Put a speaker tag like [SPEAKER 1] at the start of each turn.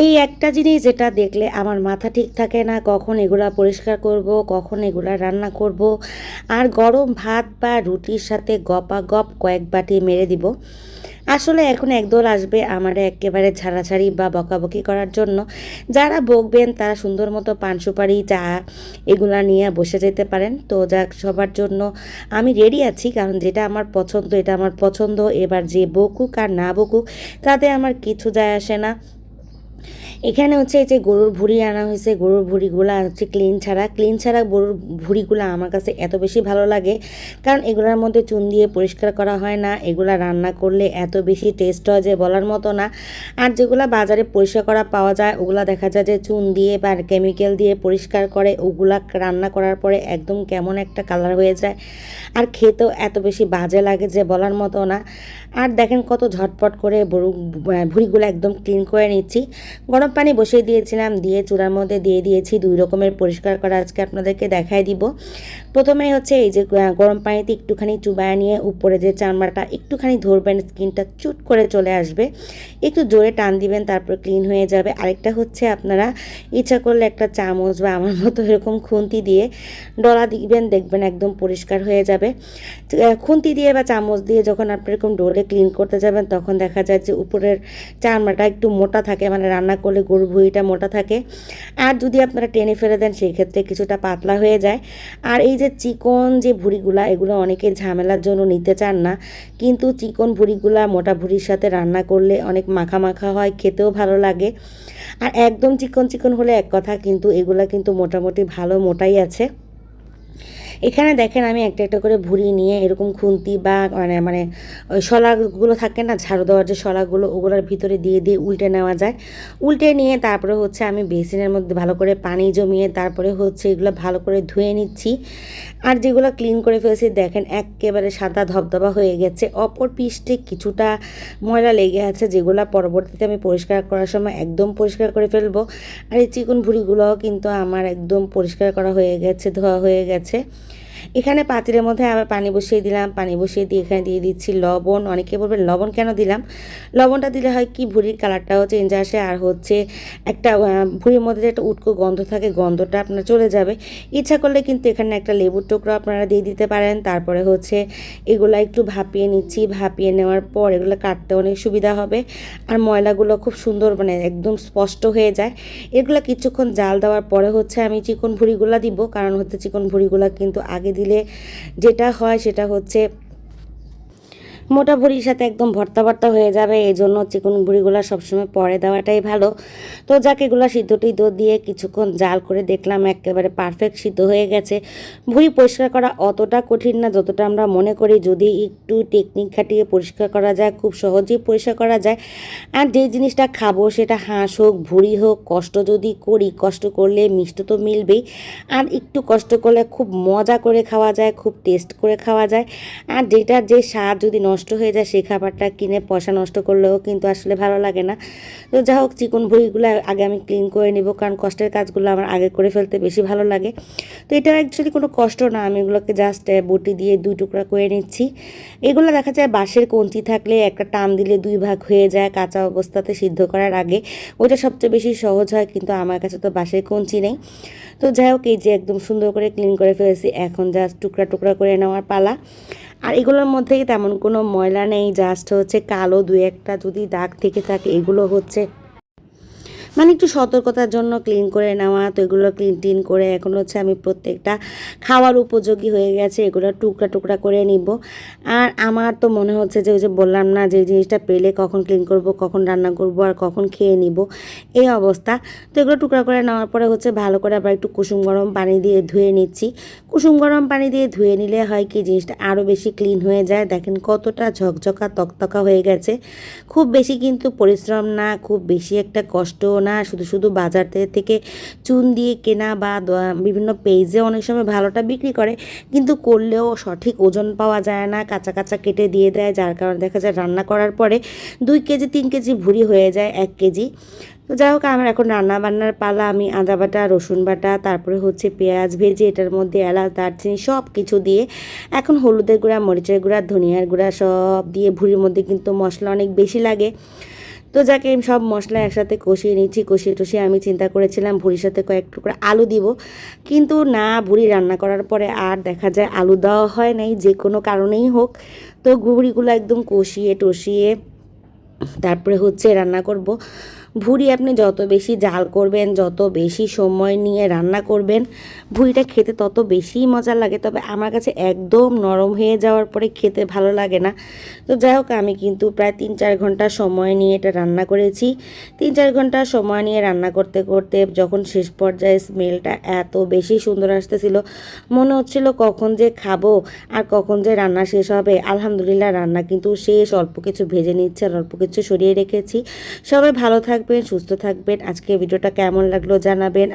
[SPEAKER 1] এই একটা জিনিস যেটা দেখলে আমার মাথা ঠিক থাকে না, কখন এগুলা পরিষ্কার করব, কখন এগুলা রান্না করব। আর গরম ভাত বা রুটির সাথে গপাগপ কয়েক বাটি মেরে দিব। আসলে এখন একদল আসবে আমার একেবারে ছাড়াছাড়ি বা বকাবকি করার জন্য। যারা বকবেন তারা সুন্দর মতো পান সুপারি চা এগুলা নিয়ে বসে যেতে পারেন। তো যাক, সবার জন্য আমি রেডি আছি, কারণ যেটা আমার পছন্দ এটা আমার পছন্দ। এবার যে বকুক আর না বকুক তাতে আমার কিছু যায় আসে না। এখানে হচ্ছে এই যে গরুর ভুঁড়ি আনা হয়েছে, গরুর ভুঁড়িগুলো হচ্ছে ক্লিন ছাড়া গরুর ভুঁড়িগুলো আমার কাছে এত বেশি ভালো লাগে, কারণ এগুলোর মধ্যে চুন দিয়ে পরিষ্কার করা হয় না। এগুলা রান্না করলে এত বেশি টেস্ট হয় যে বলার মতো না। আর যেগুলো বাজারে পরিষ্কার করা পাওয়া যায় ওগুলা দেখা যায় যে চুন দিয়ে বা কেমিক্যাল দিয়ে পরিষ্কার করে, ওগুলা রান্না করার পরে একদম কেমন একটা কালার হয়ে যায়, আর খেতেও এত বেশি বাজে লাগে যে বলার মতো না। আর দেখেন কত ঝটপট করে ভুঁড়িগুলো একদম ক্লিন করে নিচ্ছি। গরম পানি বসিয়ে দিয়েছিলাম, দিয়ে চুলার মধ্যে দিয়ে দিয়েছি। দুই রকমের পরিষ্কার করা আজকে আপনাদেরকে দেখাই দিব। প্রথমে হচ্ছে এই যে গরম পানিতে একটুখানি চুবায় নিয়ে উপরে যে চামড়াটা একটুখানি ধরবেন, স্কিনটা চুট করে চলে আসবে, একটু জোরে টান দিবেন, তারপর ক্লিন হয়ে যাবে। আরেকটা হচ্ছে আপনারা ইচ্ছা করলে একটা চামচ বা আমার মতো এরকম খুন্তি দিয়ে ডলা দিবেন, দেখবেন একদম পরিষ্কার হয়ে যাবে। খুন্তি দিয়ে বা চামচ দিয়ে যখন আপনি এরকম ডোরে ক্লিন করতে যাবেন তখন দেখা যায় যে উপরের চামড়াটা একটু মোটা থাকে, মানে রান্না করলে গরুর ভুঁড়িটা মোটা থাকে। আর যদি আপনারা টেনে ফেলে দেন সেই ক্ষেত্রে কিছুটা পাতলা হয়ে যায়। আর এই যে চিকন যে ভুঁড়িগুলা, এগুলো অনেকে ঝামেলার জন্য নিতে চান না, কিন্তু চিকন ভুঁড়িগুলা মোটা ভুঁড়ির সাথে রান্না করলে অনেক মাখা মাখা হয়, খেতেও ভালো লাগে। আর একদম চিকন চিকন হলে এক কথা, কিন্তু এগুলা কিন্তু মোটামুটি ভালো মোটাই আছে। এখানে দেখেন আমি একটা একটা করে ভুঁড়ি নিয়ে এরকম খুন্তি বা মানে মানে ওই শলাগুলো থাকে না, ঝাড়ু দেওয়ার যে শলাগুলো, ওগুলোর ভিতরে দিয়ে দিয়ে উল্টে নেওয়া যায়। উল্টে নিয়ে তারপরে হচ্ছে আমি বেসিনের মধ্যে ভালো করে পানি জমিয়ে তারপরে হচ্ছে এগুলো ভালো করে ধুয়ে নিচ্ছি। আর যেগুলো ক্লিন করে ফেলছি দেখেন একেবারে সাদা ধবধবা হয়ে গেছে। অপর পৃষ্ঠে কিছুটা ময়লা লেগে আছে, যেগুলো পরবর্তীতে আমি পরিষ্কার করার সময় একদম পরিষ্কার করে ফেলবো। আর এই চিকন ভুঁড়িগুলোও কিন্তু আমার একদম পরিষ্কার করা হয়ে গেছে, ধোয়া হয়ে গেছে। এখানে পাতিলের মধ্যে আবার পানি বসিয়ে দিলাম, পানি বসিয়ে দিয়ে এখানে দিয়ে দিচ্ছি লবণ। অনেকে বলবেন লবণ কেন দিলাম, লবণটা দিলে হয় কি ভুঁড়ির কালারটাও চেঞ্জ আসে, আর হচ্ছে একটা ভুঁড়ির মধ্যে যে একটা উটকো গন্ধ থাকে, গন্ধটা আপনার চলে যাবে। ইচ্ছা করলে কিন্তু এখানে একটা লেবুর টুকরো আপনারা দিয়ে দিতে পারেন। তারপরে হচ্ছে এগুলো একটু ভাপিয়ে নিচ্ছি, ভাপিয়ে নেওয়ার পর এগুলো কাটতে অনেক সুবিধা হবে, আর ময়লাগুলো খুব সুন্দর মানে একদম স্পষ্ট হয়ে যায়। এগুলো কিছুক্ষণ জাল দেওয়ার পরে হচ্ছে আমি চিকন ভুঁড়িগুলো দিব, কারণ হচ্ছে চিকন ভুঁড়িগুলো কিন্তু আগে দিলে যেটা হয় সেটা হচ্ছে মোটা ভুঁড়ির সাথে একদম ভর্তা ভর্তা হয়ে যাবে, এই জন্য চিকন ভুঁড়িগুলো সবসময় পরে দেওয়াটাই ভালো। তো যাক, এগুলো সিদ্ধ টিদ্ধ দিয়ে কিছুক্ষণ জাল করে দেখলাম একেবারে পারফেক্ট সিদ্ধ হয়ে গেছে। ভুঁড়ি পরিষ্কার করা অতটা কঠিন না যতটা আমরা মনে করি, যদি একটু টেকনিক খাটিয়ে পরিষ্কার করা যায় খুব সহজেই পরিষ্কার করা যায়। আর যে জিনিসটা খাবো সেটা হাঁস হোক ভুঁড়ি হোক, কষ্ট যদি করি, কষ্ট করলে মিষ্টি তো মিলবেই, আর একটু কষ্ট করলে খুব মজা করে খাওয়া যায়, খুব টেস্ট করে খাওয়া যায়। আর যেটার যে স্বাদ যদি নষ্ট হয়ে যায় সেই খাবারটা কিনে পয়সা নষ্ট করলেও কিন্তু আসলে ভালো লাগে না। তো যা হোক, চিকন ভুঁড়িগুলো আগে আমি ক্লিন করে নিব, কারণ কষ্টের কাজগুলো আমার আগে করে ফেলতে বেশি ভালো লাগে। তো এটা অ্যাকচুয়ালি কোনো কষ্ট না, আমি এগুলোকে জাস্ট বটি দিয়ে দুই টুকরা করে নিচ্ছি। এগুলো দেখা যায় বাঁশের কঞ্চি থাকলে একটা টান দিলে দুই ভাগ হয়ে যায় কাঁচা অবস্থাতে সিদ্ধ করার আগে, ওইটা সবচেয়ে বেশি সহজ হয়, কিন্তু আমার কাছে তো বাঁশের কঞ্চি নেই। তো যাই হোক, এই যে একদম সুন্দর করে ক্লিন করে ফেলেছি, এখন জাস্ট টুকরা টুকরা করে নেওয়ার পালা। আর এগুলোর মধ্যে তেমন কোনো ময়লা নেই, জাস্ট হচ্ছে কালো দু একটা যদি দাগ থেকে থাকে এগুলো হচ্ছে মানে একটু সতর্কতার জন্য ক্লিন করে নেওয়া। তো এগুলো ক্লিন করে এখন হচ্ছে আমি প্রত্যেকটা খাওয়ার উপযোগী হয়ে গেছে, এগুলো টুকরা টুকরা করে নিব। আর আমার তো মনে হচ্ছে যে ওই যে বললাম না, যে জিনিসটা পেলে কখন ক্লিন করব, কখন রান্না করব আর কখন খেয়ে নিব, এই অবস্থা। তো এগুলো টুকরা করে নেওয়ার পরে হচ্ছে ভালো করে আবার একটু কুসুম গরম পানি দিয়ে ধুয়ে নিচ্ছি। কুসুম গরম পানি দিয়ে ধুয়ে নিলে হয় কি জিনিসটা আরও বেশি ক্লিন হয়ে যায়। দেখেন কতটা ঝকঝকা তকতকা হয়ে গেছে। খুব বেশি কিন্তু পরিশ্রম না, খুব বেশি একটা কষ্টও না, শুধু শুধু বাজার থেকে চুন দিয়ে কেনা বা বিভিন্ন পেজে অনেক সময় ভালোটা বিক্রি করে, কিন্তু করলেও সঠিক ওজন পাওয়া যায় না, কাঁচা কাঁচা কেটে দিয়ে দেয়, যার কারণে দেখা যায় রান্না করার পরে 2 কেজি 3 কেজি ভুঁড়ি হয়ে যায় 1 কেজি। তো যাই হোক, আমার এখন রান্না বান্নার পালা। আমি আদা বাটা, রসুন বাটা, তারপরে হচ্ছে পেঁয়াজ ভেজে এটার মধ্যে এলাচ দারচিনি সব কিছু দিয়ে, এখন হলুদের গুঁড়া, মরিচের গুঁড়া, ধনিয়ার গুঁড়া সব দিয়ে, ভুঁড়ির মধ্যে কিন্তু মশলা অনেক বেশি লাগে। তো যাকে আমি সব মশলা একসাথে কষিয়ে নিচ্ছি, কষিয়ে টষিয়ে আমি চিন্তা করেছিলাম ভুড়ির সাথে কয়েক টুকরা আলু দিব, কিন্তু না, ভুড়ি রান্না করার পরে আর দেখা যায় আলু দেওয়া হয় নাই, যে কোনো কারণেই হোক। তো ভুড়িগুলো একদম কষিয়ে টষিয়ে তারপরে হচ্ছে রান্না করব। ভুড়ি আপনি যত বেশি জাল করবেন, যত বেশি সময় নিয়ে রান্না করবেন, ভুড়িটা খেতে তত বেশিই মজা লাগে। তবে আমার কাছে একদম নরম হয়ে যাওয়ার পরে খেতে ভালো লাগে না। তো যাই হোক, আমি কিন্তু প্রায় 3-4 ঘন্টা সময় নিয়ে এটা রান্না করেছি। 3-4 ঘন্টা সময় নিয়ে রান্না করতে করতে যখন শেষ পর্যায়ে স্মেলটা এত বেশি সুন্দর আসতেছিল, মনে হচ্ছিল কখন যে খাবো আর কখন যে রান্না শেষ হবে। আলহামদুলিল্লাহ, রান্না কিন্তু শেষ। অল্প কিছু ভেজে নিচ্ছে আর অল্প কিছু সরিয়ে রেখেছি। সবাই ভালো থাকবেন, সুস্থ থাকবেন। আজকে ভিডিওটা কেমন লাগলো জানাবেন।